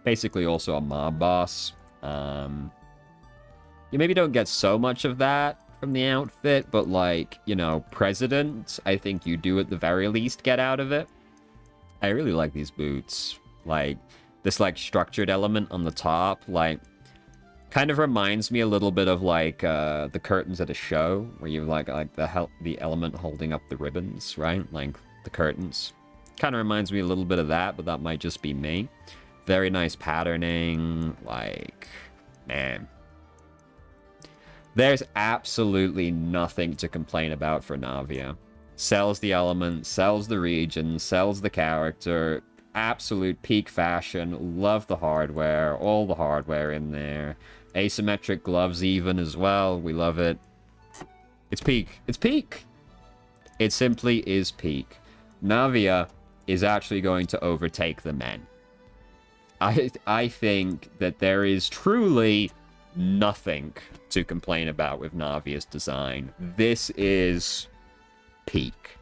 S1: Basically also a mob boss. You maybe don't get so much of that from the outfit, but, like, you know, president, I think you do at the very least get out of it. I really like these boots. Like, this, like, structured element on the top, like, kind of reminds me a little bit of, like, the curtains at a show, where you like the element holding up the ribbons, right? Like, the curtains. Kind of reminds me a little bit of that, but that might just be me. Very nice patterning, like, man. There's absolutely nothing to complain about for Navia. Sells the element, sells the region, sells the character. Absolute peak fashion. Love the hardware. All the hardware in there. Asymmetric gloves even as well. We love it. It's peak. It's peak. It simply is peak. Navia is actually going to overtake the men. I think that there is truly nothing to complain about with Navia's design. This is peak.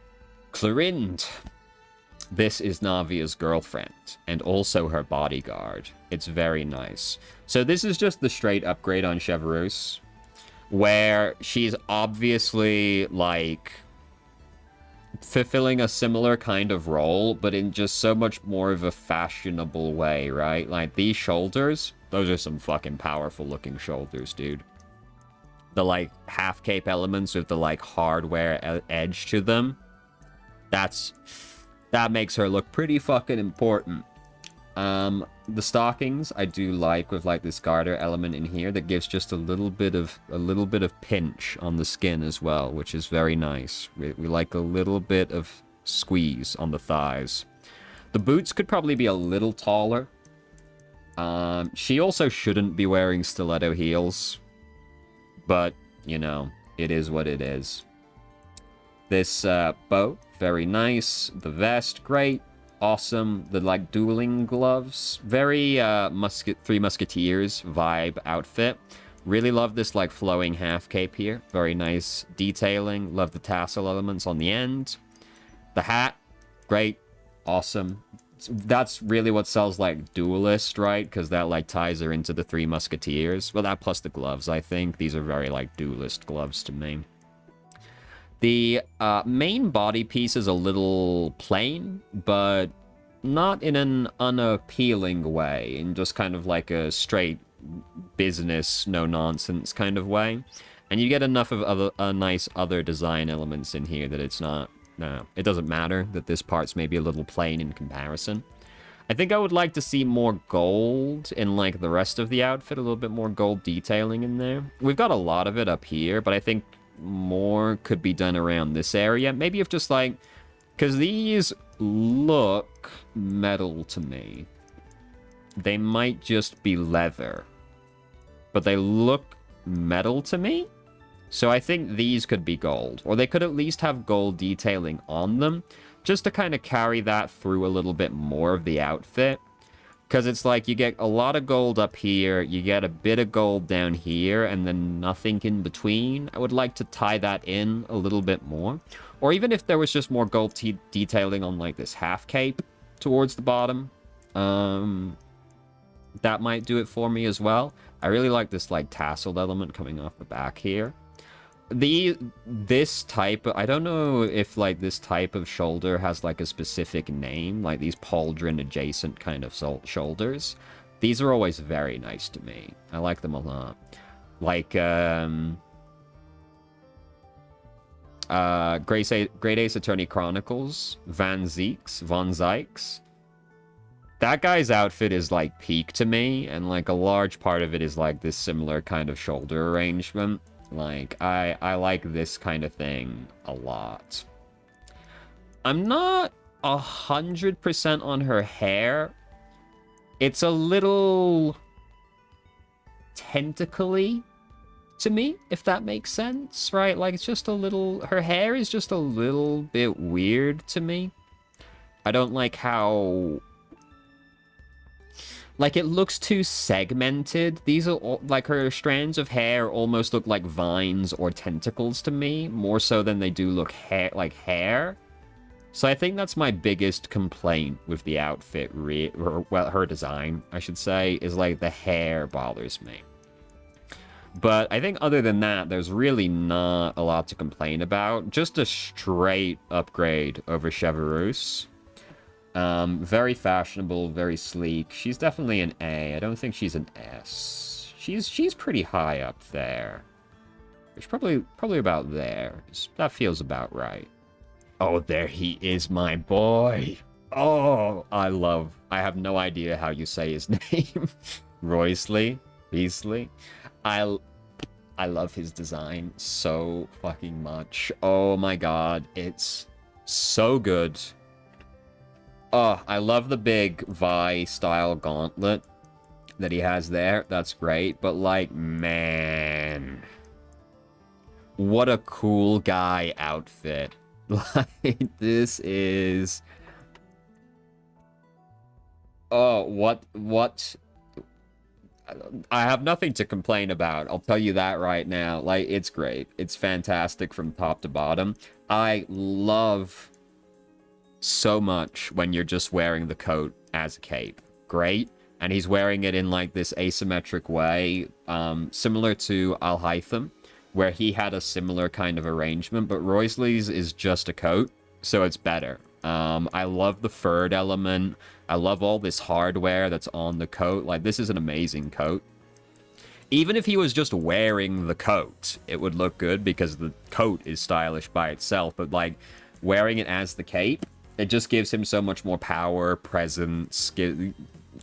S1: Clorinde. This is Navia's girlfriend, and also her bodyguard. It's very nice. So this is just the straight upgrade on Chevreuse, where she's obviously, like, fulfilling a similar kind of role, but in just so much more of a fashionable way, right? Like, these shoulders, those are some fucking powerful looking shoulders, dude. The, like, half cape elements with the, like, hardware edge to them, that makes her look pretty fucking important. The stockings I do like with like this garter element in here that gives just a little bit of pinch on the skin as well, which is very nice. We like a little bit of squeeze on the thighs. The boots could probably be a little taller. She also shouldn't be wearing stiletto heels, but you know, it is what it is. This bow, very nice. The vest, great. Awesome. The, like, dueling gloves. Very, Three Musketeers vibe outfit. Really love this, like, flowing half cape here. Very nice detailing. Love the tassel elements on the end. The hat, great. Awesome. That's really what sells, like, Duelist, right? Because that, like, ties her into the Three Musketeers. Well, that plus the gloves, I think. These are very, like, Duelist gloves to me. The main body piece is a little plain, but not in an unappealing way, in just kind of like a straight business, no-nonsense kind of way. And you get enough of nice other design elements in here that it's not... No, it doesn't matter that this part's maybe a little plain in comparison. I think I would like to see more gold in, like, the rest of the outfit, a little bit more gold detailing in there. We've got a lot of it up here, but I think more could be done around this area. Maybe if just like, because these look metal to me. They might just be leather, but they look metal to me. So I think these could be gold, or they could at least have gold detailing on them, just to kind of carry that through a little bit more of the outfit. Because it's like you get a lot of gold up here, you get a bit of gold down here, and then nothing in between. I would like to tie that in a little bit more. Or even if there was just more gold detailing on like this half cape towards the bottom. That might do it for me as well. I really like this like tasseled element coming off the back here. This type, I don't know if like this type of shoulder has like a specific name, like these pauldron adjacent kind of shoulders. These are always very nice to me. I like them a lot. Like Great Ace Attorney Chronicles, Von Zykes. That guy's outfit is like peak to me, and like a large part of it is like this similar kind of shoulder arrangement. Like, I like this kind of thing a lot. I'm not 100% on her hair. It's a little tentacly to me, if that makes sense, right? Like, it's just a little... Her hair is just a little bit weird to me. I don't like how... Like, it looks too segmented. These are, all, like, her strands of hair almost look like vines or tentacles to me, more so than they do look like hair. So I think that's my biggest complaint with the outfit, well, her design, I should say, is, like, the hair bothers me. But I think other than that, there's really not a lot to complain about. Just a straight upgrade over Chevreuse. Very fashionable, very sleek. She's definitely an A. I don't think she's an S. She's pretty high up there. It's probably about there. That feels about right. Oh, there he is, my boy. Oh, I have no idea how you say his name. Roysley? Beasley? I love his design so fucking much. Oh my god, it's so good. Oh, I love the big Vi-style gauntlet that he has there. That's great. But, like, man. What a cool guy outfit. Like, this is... Oh, what... I have nothing to complain about. I'll tell you that right now. Like, it's great. It's fantastic from top to bottom. I love... so much when you're just wearing the coat as a cape. Great. And he's wearing it in like this asymmetric way, similar to Alhaitham, where he had a similar kind of arrangement, but Roysley's is just a coat, so it's better. I love the furred element. I love all this hardware that's on the coat. Like, this is an amazing coat. Even if he was just wearing the coat, it would look good because the coat is stylish by itself, but like wearing it as the cape, it just gives him so much more power, presence,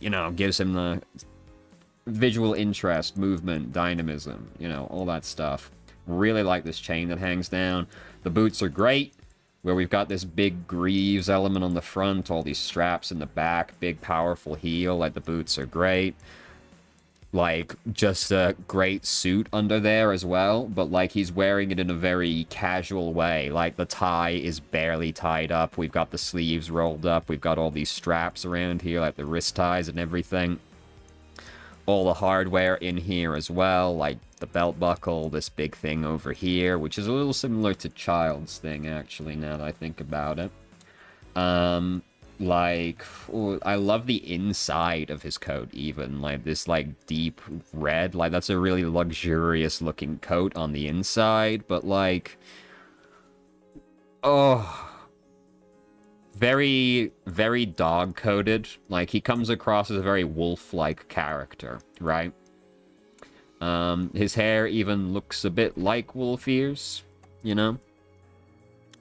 S1: you know, gives him the visual interest, movement, dynamism, you know, all that stuff. Really like this chain that hangs down. The boots are great, where we've got this big greaves element on the front, all these straps in the back, big powerful heel. Like, the boots are great. Like, just a great suit under there as well, but like he's wearing it in a very casual way. Like, the tie is barely tied up, we've got the sleeves rolled up, we've got all these straps around here, like the wrist ties and everything. All the hardware in here as well, like the belt buckle, this big thing over here, which is a little similar to Child's thing, actually, now that I think about it. Like, oh, I love the inside of his coat, even. Like, this, like, deep red. Like, that's a really luxurious-looking coat on the inside, but, like... Oh... Very, very dog-coded. Like, he comes across as a very wolf-like character, right? His hair even looks a bit like wolf ears, you know?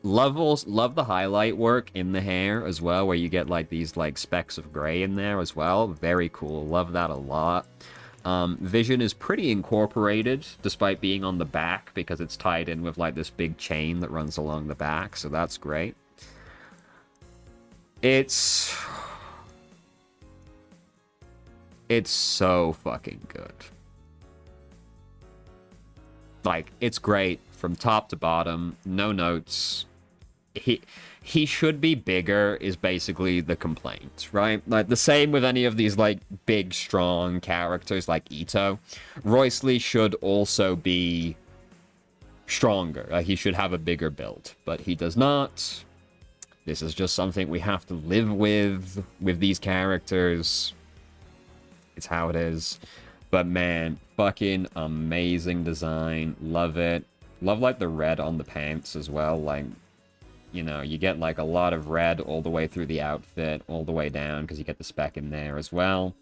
S1: Love the highlight work in the hair as well, where you get, like, these, like, specks of gray in there as well. Very cool. Love that a lot. Vision is pretty incorporated, despite being on the back, because it's tied in with, like, this big chain that runs along the back, so that's great. It's so fucking good. Like, it's great from top to bottom, no notes. He should be bigger is basically the complaint, right? Like, the same with any of these, like, big, strong characters like Ito. Royce should also be stronger. Like, he should have a bigger build, but he does not. This is just something we have to live with these characters. It's how it is. But man, fucking amazing design. Love it. Love, like, the red on the pants as well. Like, you know, you get, like, a lot of red all the way through the outfit, all the way down, because you get the spec in there as well.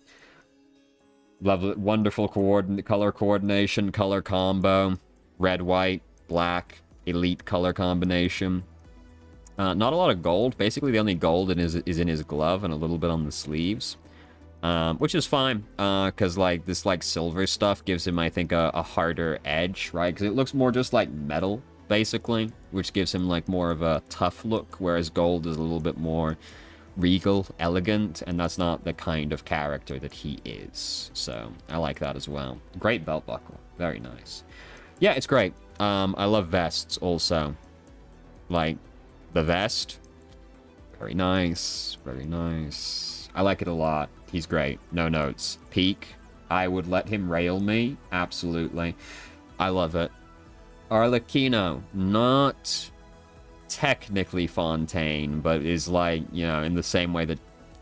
S1: Love it. Wonderful color coordination, color combo. Red, white, black, elite color combination. Not a lot of gold. Basically, the only gold is in his glove and a little bit on the sleeves. Which is fine, because, like, this, like, silver stuff gives him, I think, a harder edge, right? Because it looks more just like metal, basically, which gives him, like, more of a tough look, whereas gold is a little bit more regal, elegant, and that's not the kind of character that he is. So, I like that as well. Great belt buckle. Very nice. Yeah, it's great. I love vests, also. Like... The vest, very nice, very nice. I like it a lot. He's great. No notes. Peak, I would let him rail me. Absolutely. I love it. Arlecchino, not technically Fontaine, but is like, you know, in the same way that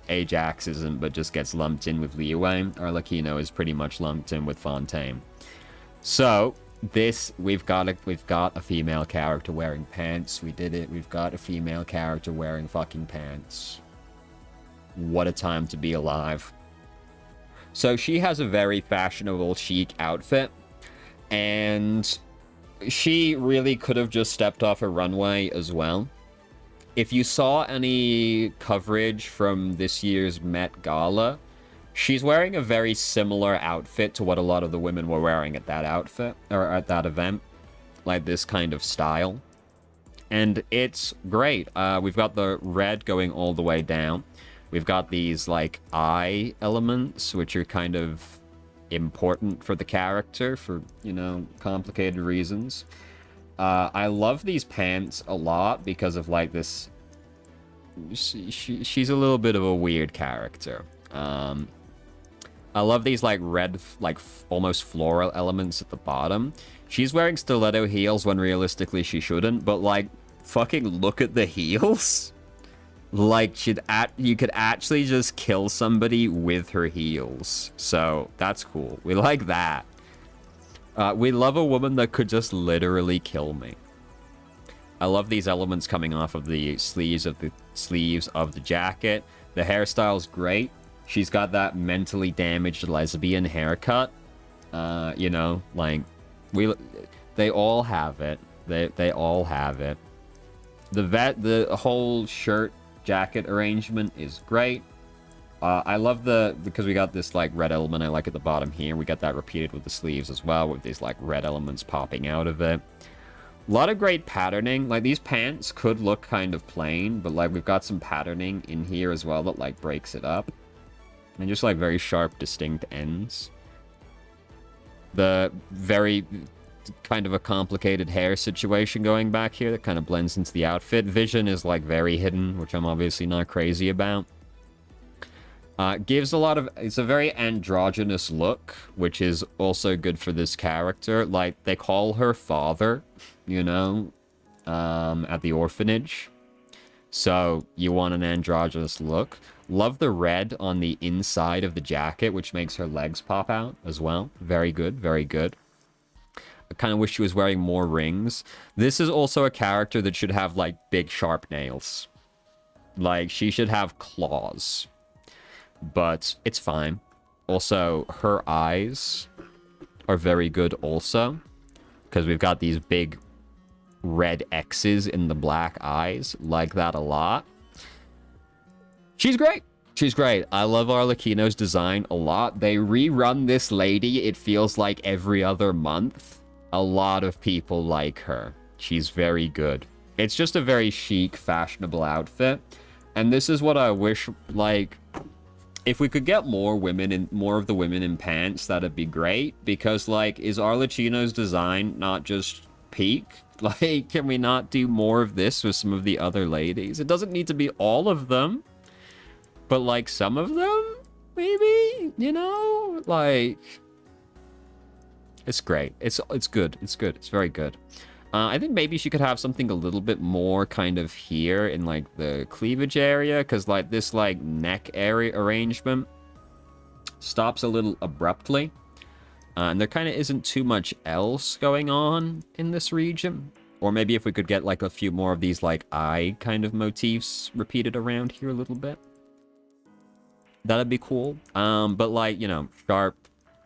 S1: Ajax isn't, but just gets lumped in with Liyue. Arlecchino is pretty much lumped in with Fontaine. So... we've got a female character wearing pants. We did it. We've got a female character wearing fucking pants. What a time to be alive. So she has a very fashionable, chic outfit, and she really could have just stepped off a runway as well. If you saw any coverage from this year's Met Gala, she's wearing a very similar outfit to what a lot of the women were wearing at that outfit, or at that event. Like, this kind of style. And it's great. We've got the red going all the way down. We've got these, like, eye elements, which are kind of important for the character for, you know, complicated reasons. I love these pants a lot because of, like, this... She's a little bit of a weird character. I love these, like, red, like, almost floral elements at the bottom. She's wearing stiletto heels when realistically she shouldn't, but, like, fucking look at the heels. Like, you could actually just kill somebody with her heels. So, that's cool. We like that. We love a woman that could just literally kill me. I love these elements coming off of the sleeves of the jacket. The hairstyle's great. She's got that mentally damaged lesbian haircut. You know, like, they all have it. They all have it. The whole shirt jacket arrangement is great. I love because we got this, like, red element I like at the bottom here. We got that repeated with the sleeves as well, with these, like, red elements popping out of it. A lot of great patterning. Like, these pants could look kind of plain, but, like, we've got some patterning in here as well that, like, breaks it up. And just, like, very sharp, distinct ends. The very kind of a complicated hair situation going back here that kind of blends into the outfit. Vision is, like, very hidden, which I'm obviously not crazy about. Gives a lot of... It's a very androgynous look, which is also good for this character. Like, they call her father, you know, at the orphanage. So, you want an androgynous look. Love the red on the inside of the jacket, which makes her legs pop out as well. Very good, very good. I kind of wish she was wearing more rings. This is also a character that should have, like, big, sharp nails. Like, she should have claws. But it's fine. Also, her eyes are very good also. Because we've got these big red X's in the black eyes. Like that a lot. She's great. She's great. I love Arlecchino's design a lot. They rerun this lady, it feels like every other month. A lot of people like her. She's very good. It's just a very chic, fashionable outfit. And this is what I wish, like... If we could get more of the women in pants, that'd be great. Because, like, is Arlecchino's design not just peak? Like, can we not do more of this with some of the other ladies? It doesn't need to be all of them. But, like, some of them? Maybe? You know? Like... It's great. It's good. It's good. It's very good. I think maybe she could have something a little bit more kind of here in, like, the cleavage area. Because, like, this, like, neck area arrangement stops a little abruptly. And there kind of isn't too much else going on in this region. Or maybe if we could get, like, a few more of these, like, eye kind of motifs repeated around here a little bit. That'd be cool. But, like, you know, sharp,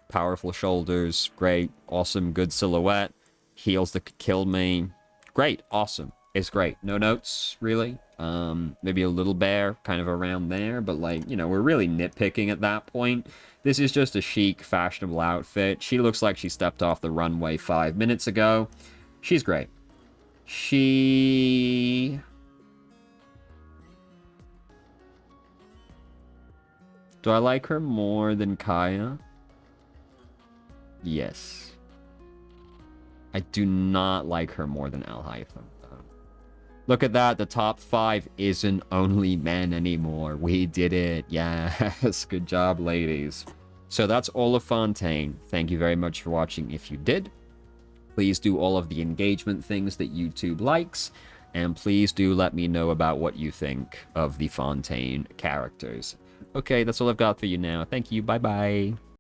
S1: powerful shoulders. Great. Awesome. Good silhouette. Heels that could kill me. Great. Awesome. It's great. No notes, really. Maybe a little bare kind of around there. But, like, you know, we're really nitpicking at that point. This is just a chic, fashionable outfit. She looks like she stepped off the runway 5 minutes ago. She's great. She... Do I like her more than Kaya? Yes. I do not like her more than Alhaitham, though. Look at that. The top 5 isn't only men anymore. We did it. Yes. Good job, ladies. So that's all of Fontaine. Thank you very much for watching if you did. Please do all of the engagement things that YouTube likes. And please do let me know about what you think of the Fontaine characters. Okay, that's all I've got for you now. Thank you. Bye-bye.